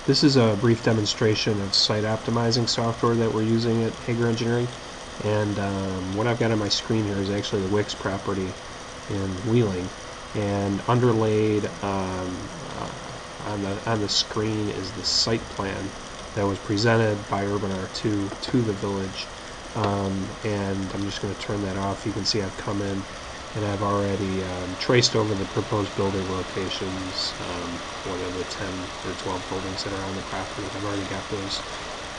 This is a brief demonstration of site optimizing software that we're using at Haeger Engineering. And what I've got on my screen here is actually the Wix property in Wheeling. And underlaid on the screen is the site plan that was presented by Urban R2 to the village. And I'm just going to turn that off. You can see I've come in and I've already traced over the proposed building locations, what are the 10 or 12 buildings that are on the property. I've already got those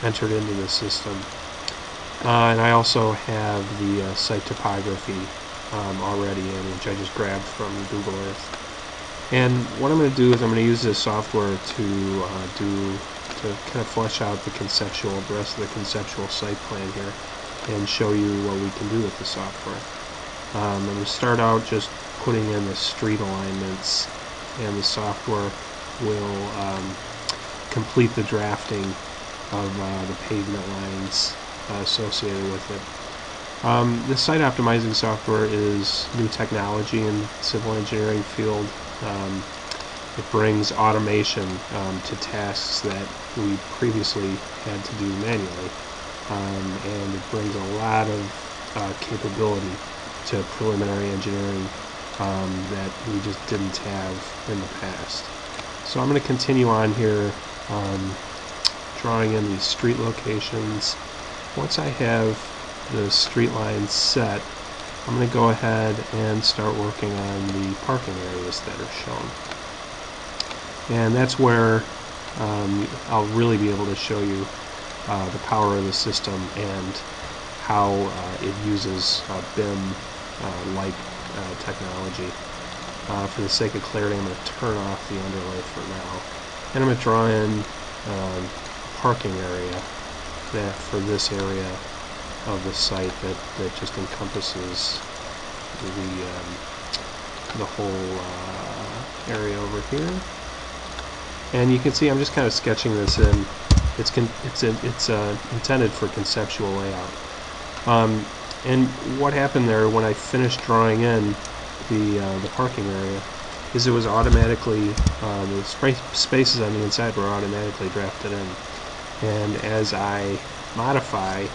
entered into the system. And I also have the site topography already in, which I just grabbed from Google Earth. And what I'm going to do is I'm going to use this software to kind of flesh out the rest of the conceptual site plan here and show you what we can do with the software. I'm going to start out just putting in the street alignments, and the software will complete the drafting of the pavement lines associated with it. The site optimizing software is new technology in the civil engineering field. It brings automation to tasks that we previously had to do manually, and it brings a lot of capability to preliminary engineering that we just didn't have in the past. So I'm going to continue on here drawing in these street locations. Once I have the street lines set, I'm going to go ahead and start working on the parking areas that are shown. And that's where I'll really be able to show you the power of the system and how it uses BIM-like technology. For the sake of clarity, I'm going to turn off the underlay for now. And I'm going to draw in a parking area for this area of the site that just encompasses the whole area over here. And you can see I'm just kind of sketching this in. It's intended for conceptual layout. And what happened there when I finished drawing in the parking area is it was automatically, the spaces on the inside were automatically drafted in. And as I modify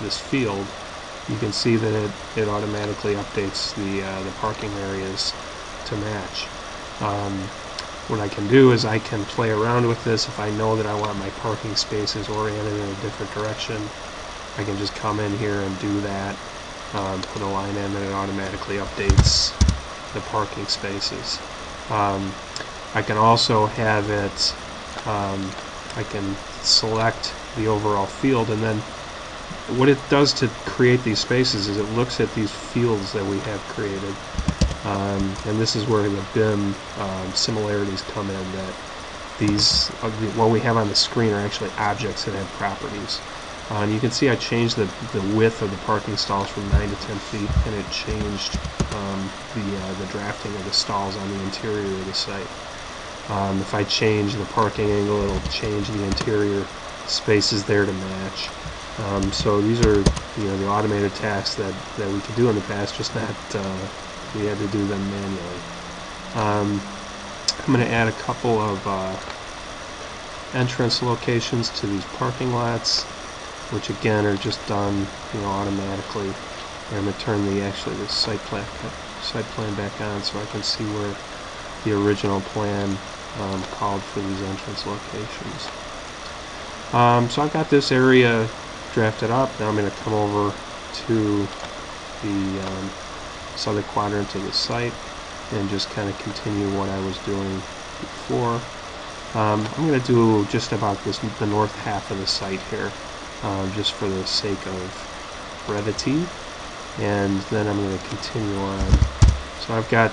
this field, you can see that it automatically updates the parking areas to match. What I can do is I can play around with this. If I know that I want my parking spaces oriented in a different direction, I can just come in here and do that, put a line in, and it automatically updates the parking spaces. I can also have it, I can select the overall field, and then what it does to create these spaces is it looks at these fields that we have created. And this is where the BIM similarities come in, that what we have on the screen are actually objects that have properties. And you can see I changed the width of the parking stalls from 9 to 10 feet, and it changed the drafting of the stalls on the interior of the site. If I change the parking angle, it'll change the interior spaces there to match. So these are the automated tasks that we could do in the past, just not we had to do them manually. I'm going to add a couple of entrance locations to these parking lots, which again are just done automatically. And I'm going to turn the site plan back on so I can see where the original plan called for these entrance locations. So I've got this area drafted up. Now I'm going to come over to the southern quadrant of the site and just kind of continue what I was doing before. I'm going to do just about the north half of the site here, just for the sake of brevity, and then I'm going to continue on. So I've got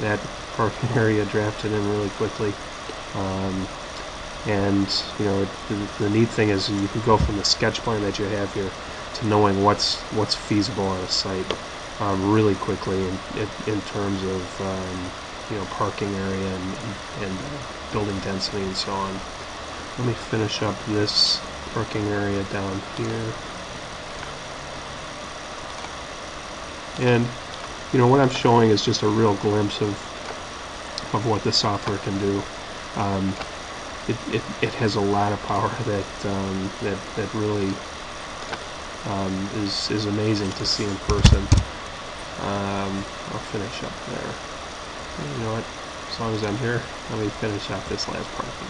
that parking area drafted in really quickly, and the neat thing is you can go from the sketch plan that you have here to knowing what's feasible on a site really quickly in terms of parking area and building density and so on. Let me finish up this parking area down here. And what I'm showing is just a real glimpse of what the software can do. it has a lot of power that really is amazing to see in person. I'll finish up there. You know what? As long as I'm here, let me finish up this last parking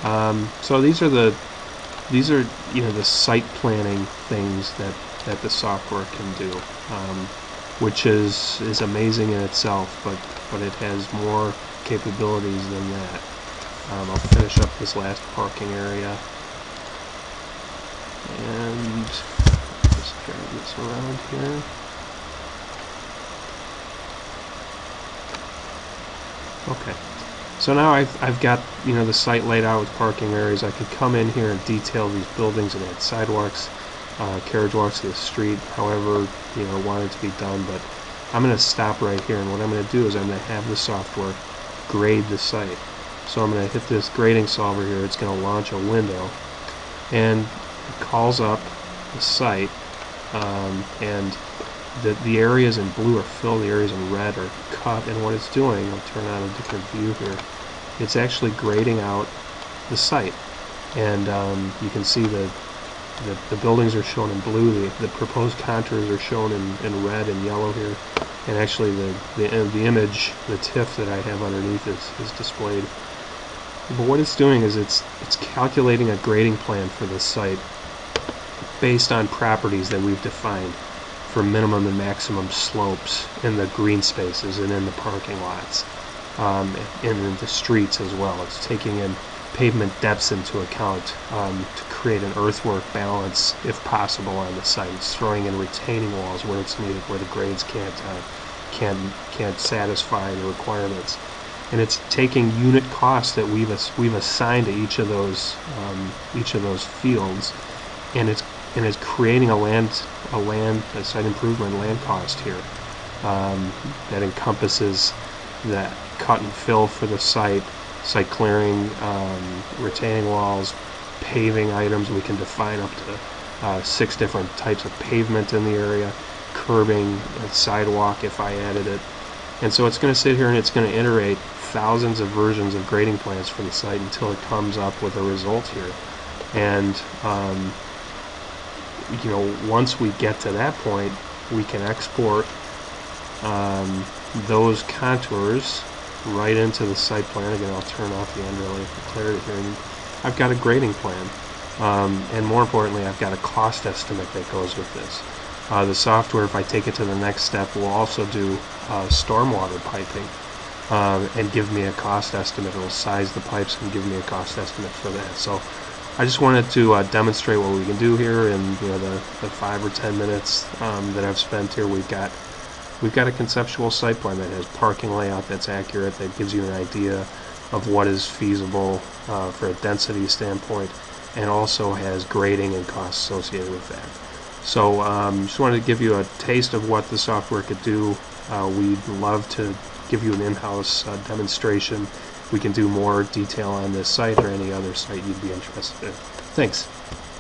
area. So these are the site planning things that the software can do, which is amazing in itself, but it has more capabilities than that. I'll finish up this last parking area and just drag this around here. Okay, so now I've got the site laid out with parking areas. I could come in here and detail these buildings and add sidewalks, carriage walks to the street, however I want it to be done. But I'm going to stop right here, and what I'm going to do is I'm going to have the software grade the site. So I'm going to hit this grading solver here. It's going to launch a window, and it calls up the site, and the areas in blue are filled, the areas in red are cut, and what it's doing, I'll turn on a different view here, it's actually grading out the site. And you can see the buildings are shown in blue, the proposed contours are shown in red and yellow here, and actually the image, the TIFF that I have underneath is displayed. But what it's doing is it's calculating a grading plan for this site based on properties that we've defined for minimum and maximum slopes in the green spaces and in the parking lots, and in the streets as well. It's taking in pavement depths into account to create an earthwork balance, if possible, on the site. It's throwing in retaining walls where it's needed, where the grades can't satisfy the requirements. And it's taking unit costs that we've assigned to each of those fields, and it's creating a site improvement land cost here that encompasses that cut and fill for the site clearing, retaining walls, paving items. We can define up to 6 different types of pavement in the area, curbing, sidewalk if I added it. And so it's going to sit here and it's going to iterate thousands of versions of grading plans for the site until it comes up with a result here. And once we get to that point, we can export those contours right into the site plan. Again, I'll turn off the underlay for clarity here. And I've got a grading plan, and more importantly, I've got a cost estimate that goes with this. The software, if I take it to the next step, will also do stormwater piping and give me a cost estimate. It will size the pipes and give me a cost estimate for that. So I just wanted to demonstrate what we can do here in the 5 or 10 minutes that I've spent here. We've got a conceptual site plan that has parking layout that's accurate, that gives you an idea of what is feasible for a density standpoint, and also has grading and costs associated with that. So just wanted to give you a taste of what the software could do. We'd love to give you an in-house demonstration. We can do more detail on this site or any other site you'd be interested in. Thanks.